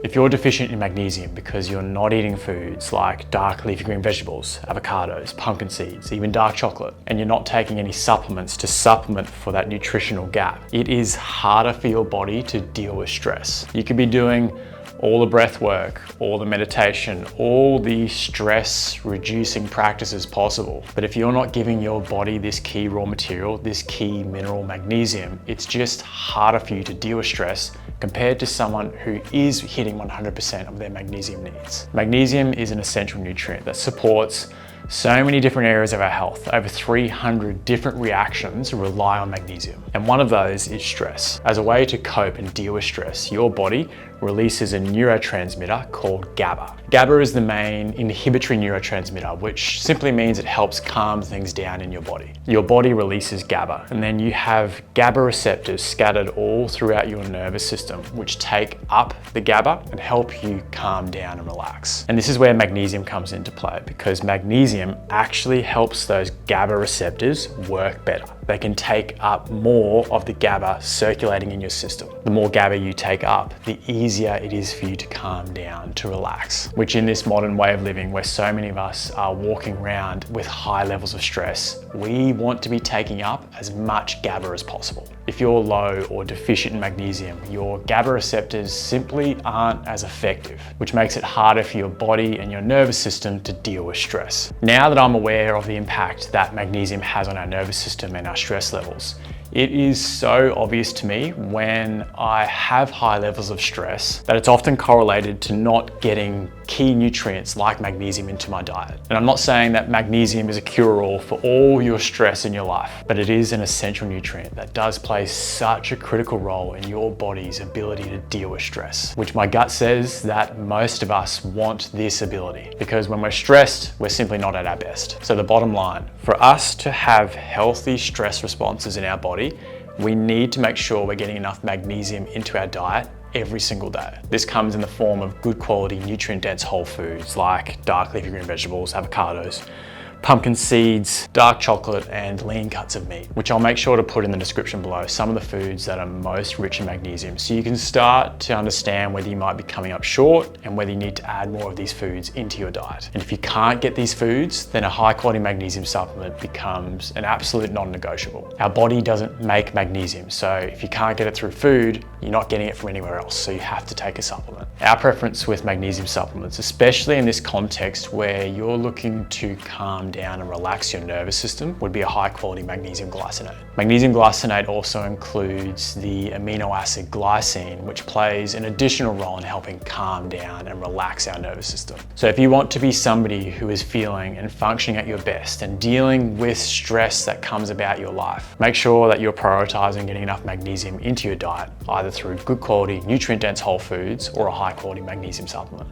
If you're deficient in magnesium because you're not eating foods like dark leafy green vegetables, avocados, pumpkin seeds, even dark chocolate, and you're not taking any supplements to supplement for that nutritional gap, it is harder for your body to deal with stress. You could be doing all the breath work, all the meditation, all the stress reducing practices possible. But if you're not giving your body this key raw material, this key mineral magnesium, it's just harder for you to deal with stress compared to someone who is hitting 100% of their magnesium needs. Magnesium is an essential nutrient that supports so many different areas of our health. Over 300 different reactions rely on magnesium. And one of those is stress. As a way to cope and deal with stress, your body releases a neurotransmitter called GABA. GABA is the main inhibitory neurotransmitter, which simply means it helps calm things down in your body. Your body releases GABA, and then you have GABA receptors scattered all throughout your nervous system, which take up the GABA and help you calm down and relax. And this is where magnesium comes into play, because magnesium actually helps those GABA receptors work better. They can take up more of the GABA circulating in your system. The more GABA you take up, the easier it is for you to calm down, to relax. Which in this modern way of living, where so many of us are walking around with high levels of stress, we want to be taking up as much GABA as possible. If you're low or deficient in magnesium, your GABA receptors simply aren't as effective, which makes it harder for your body and your nervous system to deal with stress. Now that I'm aware of the impact that magnesium has on our nervous system and our stress levels, it is so obvious to me when I have high levels of stress that it's often correlated to not getting key nutrients like magnesium into my diet. And I'm not saying that magnesium is a cure-all for all your stress in your life, but it is an essential nutrient that does play such a critical role in your body's ability to deal with stress, which my gut says that most of us want this ability, because when we're stressed, we're simply not at our best. So the bottom line, for us to have healthy stress responses in our body, we need to make sure we're getting enough magnesium into our diet every single day. This comes in the form of good quality nutrient-dense whole foods like dark leafy green vegetables, avocados, pumpkin seeds, dark chocolate, and lean cuts of meat, which I'll make sure to put in the description below some of the foods that are most rich in magnesium, so you can start to understand whether you might be coming up short and whether you need to add more of these foods into your diet. And if you can't get these foods, then a high quality magnesium supplement becomes an absolute non-negotiable. Our body doesn't make magnesium, so if you can't get it through food, you're not getting it from anywhere else, so you have to take a supplement. Our preference with magnesium supplements, especially in this context where you're looking to calm down and relax your nervous system, would be a high quality magnesium glycinate. Magnesium glycinate also includes the amino acid glycine, which plays an additional role in helping calm down and relax our nervous system. So if you want to be somebody who is feeling and functioning at your best and dealing with stress that comes about your life, make sure that you're prioritizing getting enough magnesium into your diet, either through good quality nutrient dense whole foods or a high quality magnesium supplement.